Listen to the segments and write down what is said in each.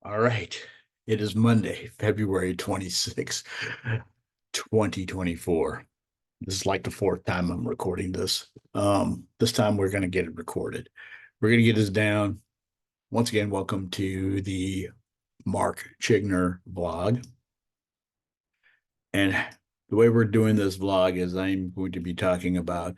All right. It is Monday, February 26th, 2024. This is like the fourth time I'm recording this. This time we're going to get it recorded. We're going to get this down. Once again, welcome to the Mark Zschiegner vlog. And the way we're doing this vlog is I'm going to be talking about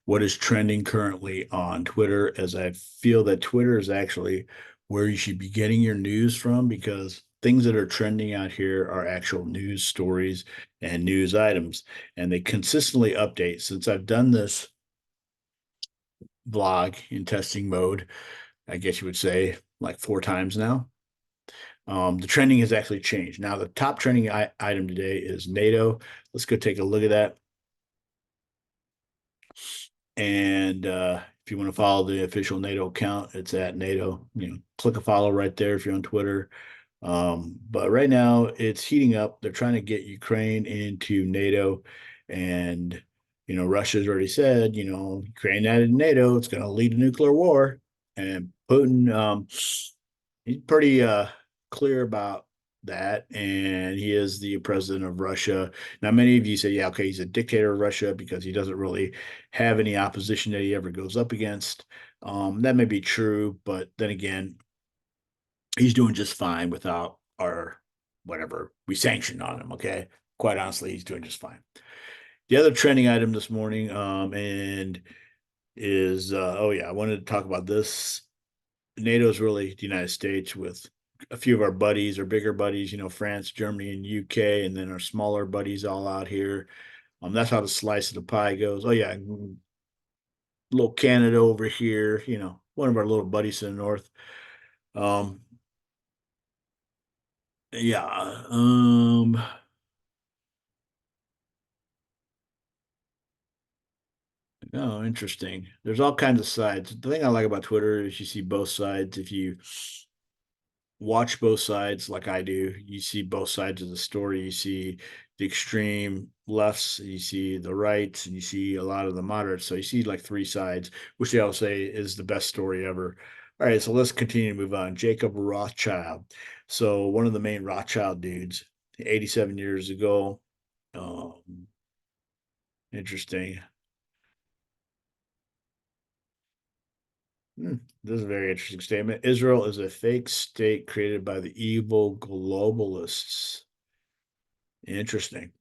what is trending currently on Twitter, as I feel that Twitter is actually where you should be getting your news from, because things that are trending out here are actual news stories and news items, and they consistently update. Since I've done this vlog in testing mode, I guess you would say like 4 times now. The trending has actually changed. Now, the top trending item today is NATO. Let's go take a look at that. And if you want to follow the official NATO account, it's at NATO. Click a follow right there if you're on Twitter. But right now, it's heating up. They're trying to get Ukraine into NATO, and Russia's already said, Ukraine added NATO, it's going to lead to nuclear war. And Putin, he's pretty clear about that, and he is the president of Russia. Now, many of you say, yeah, okay, he's a dictator of Russia because he doesn't really have any opposition that he ever goes up against. That may be true, but then again, he's doing just fine without our whatever we sanctioned on him. Okay, quite honestly, he's doing just fine. The other trending item this morning, and is oh yeah, I wanted to talk about this. NATO is really the United States, with a few of our buddies, our bigger buddies, France, Germany, and UK, and then our smaller buddies all out here. That's how the slice of the pie goes. Oh yeah, little Canada over here, one of our little buddies to the north. Um, yeah. Oh, interesting. There's all kinds of sides. The thing I like about Twitter is you see both sides. If you watch both sides like I do, you see both sides of the story. You see the extreme lefts, you see the rights, and you see a lot of the moderates. So you see like three sides, which they all say is the best story ever. All right, so let's continue to move on. Jacob Rothschild. So one of the main Rothschild dudes, 87 years ago. Um, Interesting. This is a very interesting statement. Israel is a fake state created by the evil globalists. Interesting.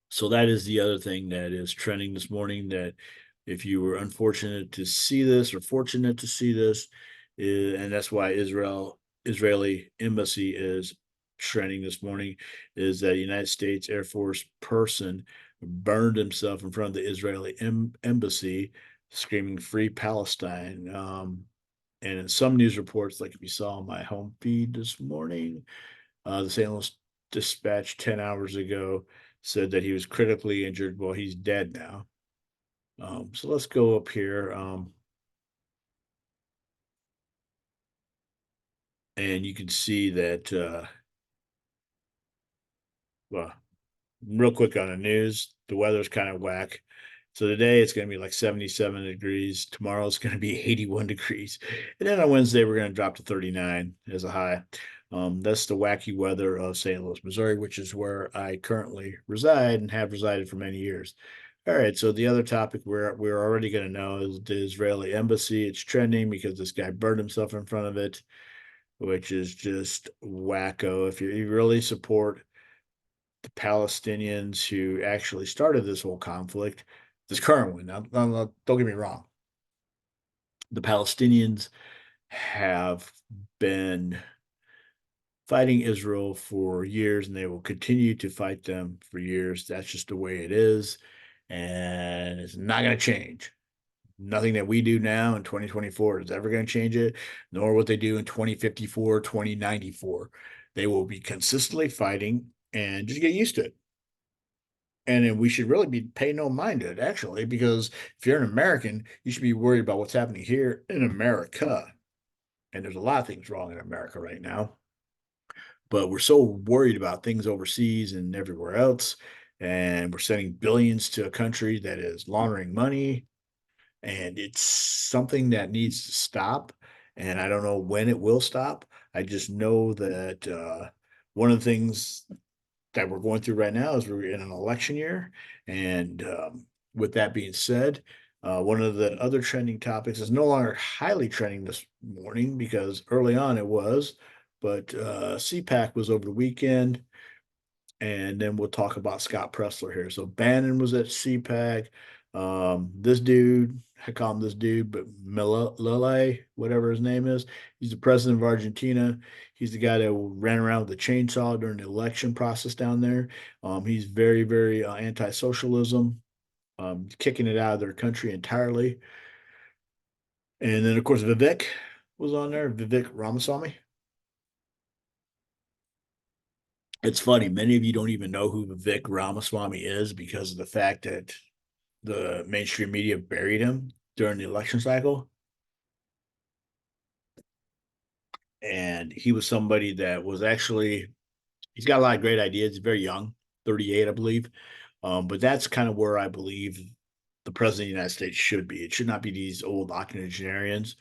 So that is the other thing that is trending this morning. That if you were unfortunate to see this or fortunate to see this, and that's why Israeli embassy is trending this morning, is that United States Air Force person burned himself in front of the Israeli embassy, screaming "Free Palestine." And in some news reports, like if you saw on my home feed this morning, the St. Louis Dispatch 10 hours ago said that he was critically injured. Well, he's dead now. So let's go up here. And you can see that, well, real quick on the news, the weather's kind of whack. So today it's going to be like 77 degrees. Tomorrow it's going to be 81 degrees. And then on Wednesday, we're going to drop to 39 as a high. That's the wacky weather of St. Louis, Missouri, which is where I currently reside and have resided for many years. All right, so the other topic we're already going to know is the Israeli embassy. It's trending because this guy burned himself in front of it, which is just wacko. If you really support the Palestinians who actually started this whole conflict, this current one. Now, don't get me wrong. The Palestinians have been fighting Israel for years, and they will continue to fight them for years. That's just the way it is, and it's not going to change. Nothing that we do now in 2024 is ever going to change it, nor what they do in 2054, 2094. They will be consistently fighting, and just get used to it. And then we should really be paying no mind to it, actually, because if you're an American, you should be worried about what's happening here in America. And there's a lot of things wrong in America right now, but we're so worried about things overseas and everywhere else. And we're sending billions to a country that is laundering money, and it's something that needs to stop. and I don't know when it will stop. I just know that one of the things that we're going through right now is we're in an election year. And with that being said, one of the other trending topics is no longer highly trending this morning because early on it was, but CPAC was over the weekend. And then we'll talk about Scott Pressler here. So Bannon was at CPAC. This dude, I call him this dude, but Milei, whatever his name is, he's the president of Argentina. He's the guy that ran around with a chainsaw during the election process down there. He's very, very anti-socialism, kicking it out of their country entirely. And then, of course, Vivek was on there, Vivek Ramaswamy. It's funny, many of you don't even know who Vivek Ramaswamy is because of the fact that the mainstream media buried him during the election cycle. And he was somebody that was actually, he's got a lot of great ideas. He's very young, 38, I believe. But that's kind of where I believe the president of the United States should be. It should not be these old octogenarians.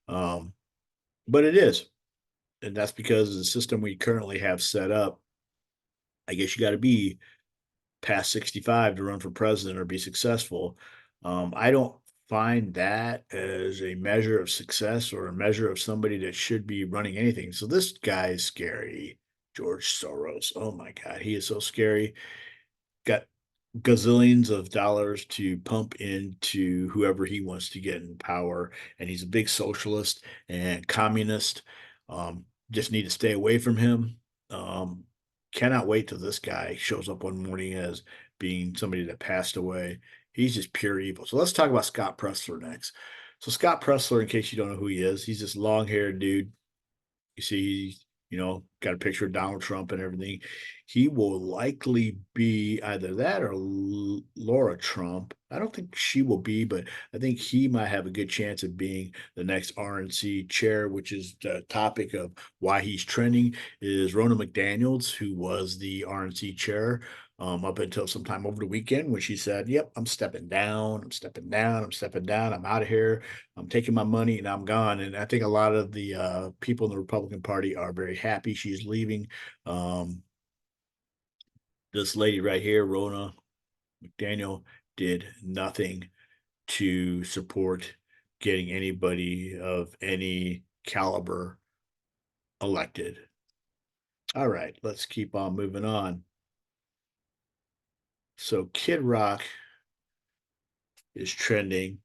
Um, but it is. And that's because of the system we currently have set up. I guess you got to be past 65 to run for president or be successful. I don't find that as a measure of success or a measure of somebody that should be running anything. So this guy is scary. George Soros. Oh my God, he is so scary. Got gazillions of dollars to pump into whoever he wants to get in power. And he's a big socialist and communist. Just need to stay away from him. Um, cannot wait till this guy shows up one morning as being somebody that passed away. He's just pure evil. So let's talk about Scott Pressler next. So Scott Pressler, in case you don't know who he is, he's this long-haired dude. You see, got a picture of Donald Trump and everything. He will likely be either that or Laura Trump. I don't think she will be, but I think he might have a good chance of being the next RNC chair, which is the topic of why he's trending. Is Rona McDaniels, who was the RNC chair up until sometime over the weekend when she said, "Yep, I'm stepping down. I'm stepping down. I'm stepping down. I'm out of here. I'm taking my money and I'm gone." And I think a lot of the people in the Republican Party are very happy she's leaving. Um, this lady right here, Rona McDaniel, did nothing to support getting anybody of any caliber elected. All right, let's keep on moving on. So Kid Rock is trending.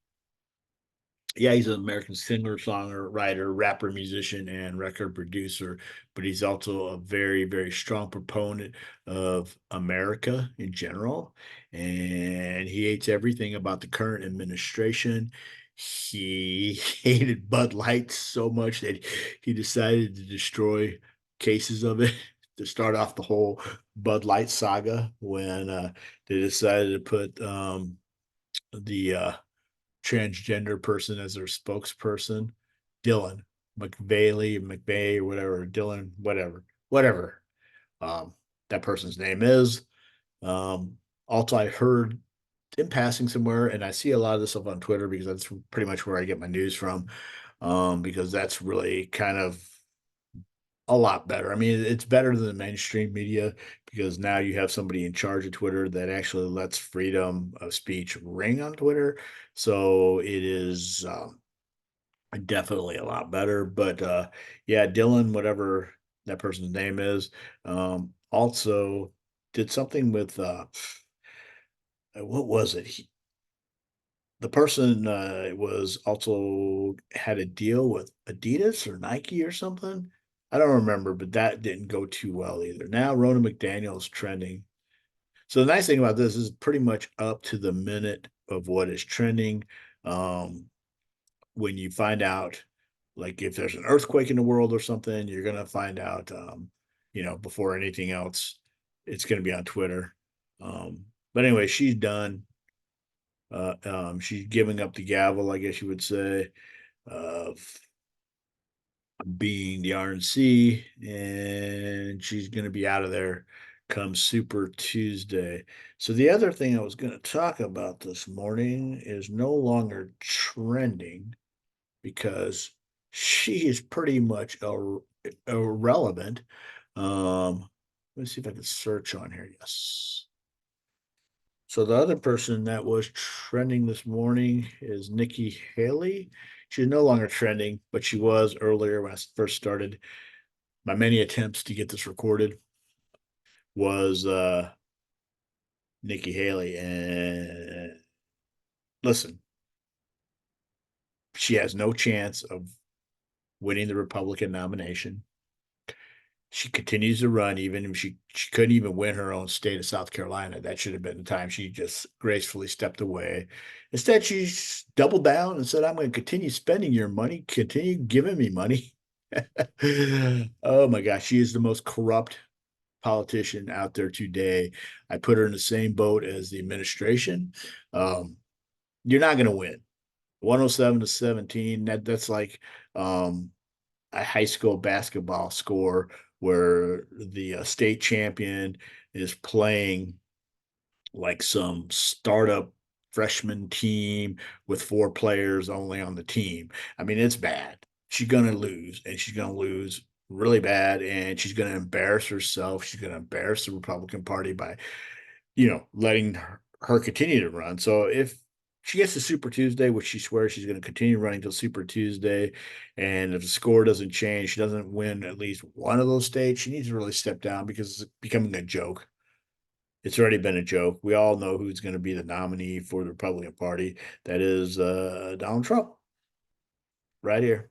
Yeah, he's an American singer, songwriter, rapper, musician, and record producer, but he's also a very, very strong proponent of America in general. And he hates everything about the current administration. He hated Bud Light so much that he decided to destroy cases of it to start off the whole Bud Light saga when they decided to put the transgender person as their spokesperson. Dylan McVeigh, whatever, Dylan, whatever. Um, that person's name is. Um, also, I heard in passing somewhere, and I see a lot of this stuff on Twitter because that's pretty much where I get my news from. Because that's really kind of a lot better. I mean, it's better than the mainstream media because now you have somebody in charge of Twitter that actually lets freedom of speech ring on Twitter. So it is definitely a lot better. But yeah, Dylan, whatever that person's name is, also did something with what was it? The person was also had a deal with Adidas or Nike or something. I don't remember, but that didn't go too well either. Now Rona McDaniel's trending. So the nice thing about this is pretty much up to the minute of what is trending. Um, when you find out, like if there's an earthquake in the world or something, you're gonna find out, before anything else. It's gonna be on Twitter. But anyway, she's done. She's giving up the gavel, I guess you would say, of being the RNC, and she's going to be out of there come Super Tuesday. So the other thing I was going to talk about this morning is no longer trending because she is pretty much irrelevant. Let's see if I can search on here. Yes. So the other person that was trending this morning is Nikki Haley. She's no longer trending, but she was earlier when I first started. My many attempts to get this recorded was Nikki Haley. And listen, she has no chance of winning the Republican nomination. She continues to run, even if she couldn't even win her own state of South Carolina. That should have been the time she just gracefully stepped away. Instead, she's doubled down and said, I'm going to continue spending your money, continue giving me money. Oh my gosh, she is the most corrupt politician out there today. I put her in the same boat as the administration. Um, you're not going to win. 107 to 17. That's like a high school basketball score where the state champion is playing like some startup freshman team with four players only on the team. I mean, it's bad. She's going to lose, and she's going to lose really bad, and she's going to embarrass herself. She's going to embarrass the Republican Party by letting her continue to run. So if she gets to Super Tuesday, which she swears she's going to continue running till Super Tuesday, and if the score doesn't change, she doesn't win at least one of those states, she needs to really step down because it's becoming a joke. It's already been a joke. We all know who's going to be the nominee for the Republican Party. That is Donald Trump, right here.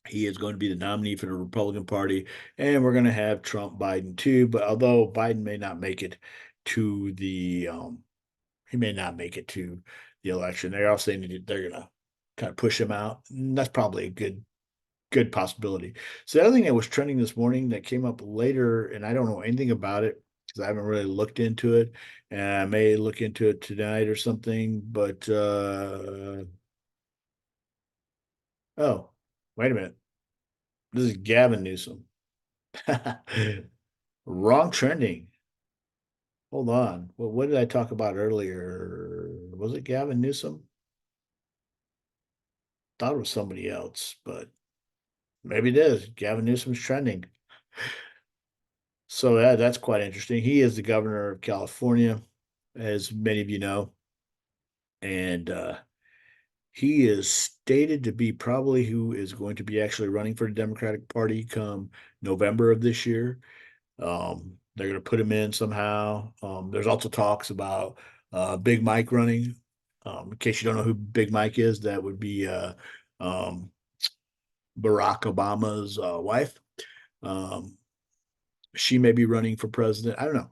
He is going to be the nominee for the Republican Party, and we're going to have Trump Biden too. But although Biden may not make it to the he may not make it to the election. They're all saying that they're gonna kind of push him out. And that's probably a good possibility. So the other thing that was trending this morning that came up later, and I don't know anything about it because I haven't really looked into it, and I may look into it tonight or something. But oh, wait a minute, this is Gavin Newsom. Wrong trending. Hold on. Well, what did I talk about earlier? Was it Gavin Newsom? Thought it was somebody else, but maybe it is. Gavin Newsom's trending. So that's quite interesting. He is the governor of California, as many of you know, and he is stated to be probably who is going to be actually running for the Democratic Party come November of this year. They're going to put him in somehow. There's also talks about Big Mike running. In case you don't know who Big Mike is, that would be um, Barack Obama's wife. Um, she may be running for president. I don't know.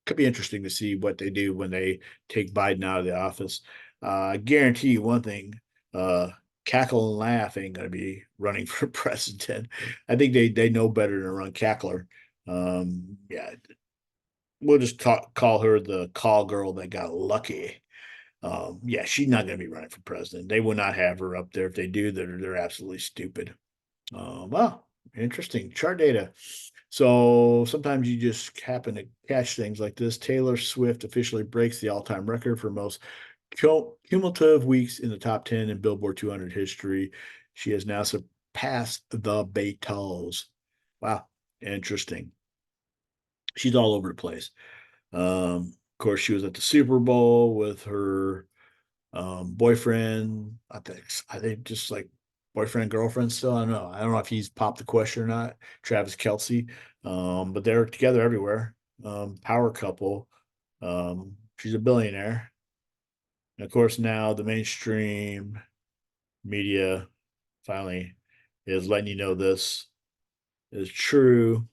Could be interesting to see what they do when they take Biden out of the office. I guarantee you one thing: uh, Cackle and Laugh ain't going to be running for president. I think they know better than run Cackler. Yeah, we'll just call her the call girl that got lucky. Yeah, she's not going to be running for president. They will not have her up there. If they do, they're absolutely stupid. Well, interesting chart data. So sometimes you just happen to catch things like this. Taylor Swift officially breaks the all-time record for most cumulative weeks in the top 10 in Billboard 200 history. She has now surpassed the Beatles. Wow, interesting. She's all over the place. Of course, she was at the Super Bowl with her boyfriend. I think just like boyfriend girlfriend still. I don't know if he's popped the question or not. Travis Kelsey, but they're together everywhere. Power couple. She's a billionaire, and of course now the mainstream media finally is letting you know this is true.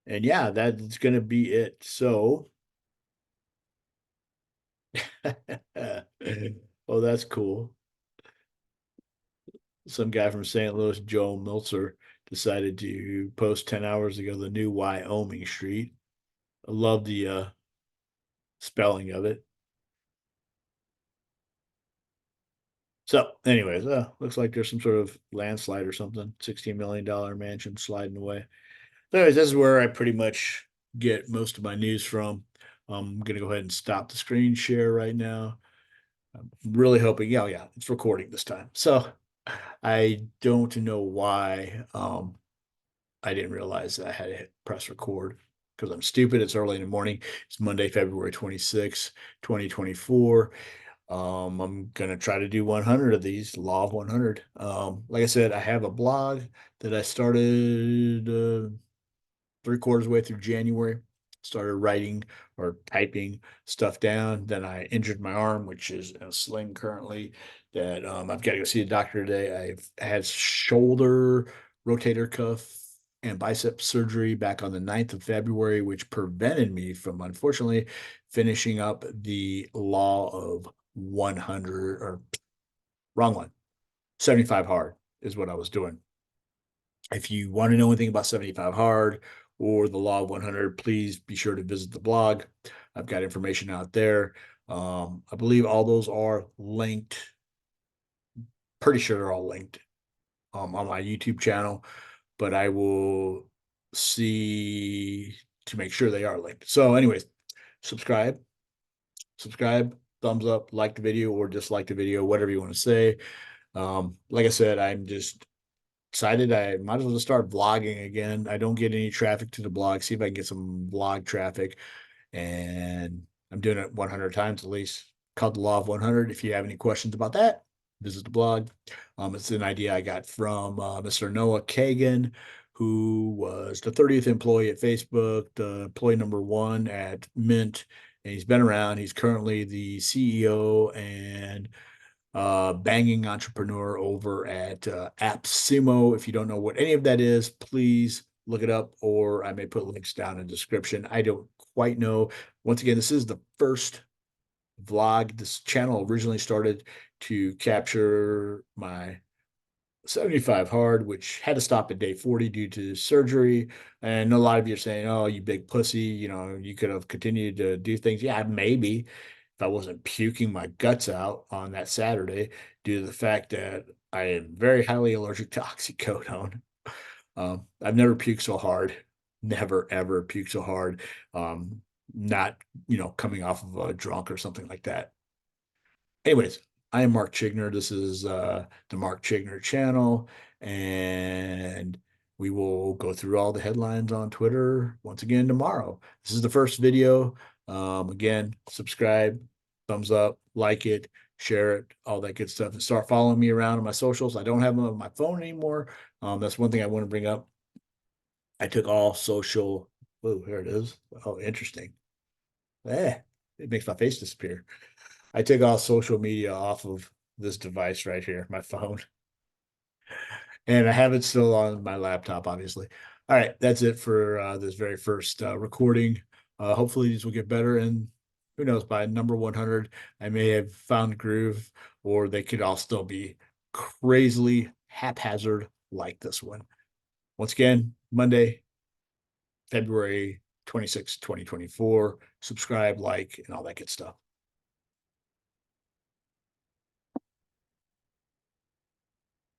And yeah, that's going to be it. So, oh, that's cool. Some guy from St. Louis, Joe Miltzer, decided to post 10 hours ago the new Wyoming street. I love the spelling of it. So, anyways, looks like there's some sort of landslide or something. $16 million mansion sliding away. So anyways, this is where I pretty much get most of my news from. I'm going to go ahead and stop the screen share right now. I'm really hoping, yeah, yeah, it's recording this time. So I don't know why I didn't realize that I had to hit press record because I'm stupid. It's early in the morning. It's Monday, February 26th, 2024. I'm gonna try to do 100 of these, law of 100. Like I said, I have a blog that I started 3/4 way through January. Started writing or typing stuff down. Then I injured my arm, which is in a sling currently. That I've got to go see a doctor today. I've had shoulder rotator cuff and bicep surgery back on the 9th of February, which prevented me from, unfortunately, finishing up the law of 100, or wrong one, 75 hard is what I was doing. If you want to know anything about 75 hard or the law of 100, please be sure to visit the blog. I've got information out there. I believe all those are linked. Pretty sure they're all linked on my YouTube channel, but I will see to make sure they are linked. So, anyways, subscribe, thumbs up, like the video or dislike the video, whatever you want to say. Like I said, I'm just excited. I might as well just start vlogging again. I don't get any traffic to the blog. See if I can get some vlog traffic. And I'm doing it 100 times at least. Called the Law of 100. If you have any questions about that, visit the blog. It's an idea I got from Mr. Noah Kagan, who was the 30th employee at Facebook, the employee number 1 at Mint, and he's been around. He's currently the CEO and banging entrepreneur over at AppSumo. If you don't know what any of that is, please look it up, or I may put links down in the description. I don't quite know. Once again, this is the first vlog. This channel originally started to capture my 75 hard, which had to stop at day 40 due to surgery. And a lot of you are saying, oh, you big pussy, you could have continued to do things. Yeah, maybe if I wasn't puking my guts out on that Saturday due to the fact that I am very highly allergic to oxycodone. I've never puked so hard, never ever puked so hard. Not, coming off of a drunk or something like that. Anyways, I am Mark Zschiegner. This is the Mark Zschiegner channel, and we will go through all the headlines on Twitter once again tomorrow. This is the first video. Again, subscribe, thumbs up, like it, share it, all that good stuff, and start following me around on my socials. I don't have them on my phone anymore. That's one thing I want to bring up. I took all social. Oh, here it is. Oh, interesting. It makes my face disappear. I took all social media off of this device right here, my phone, and I have it still on my laptop, obviously. All right, that's it for this very first recording. Hopefully these will get better, and who knows, by number 100, I may have found groove, or they could all still be crazily haphazard like this one. Once again, Monday, February 26, 2024. Subscribe, like, and all that good stuff.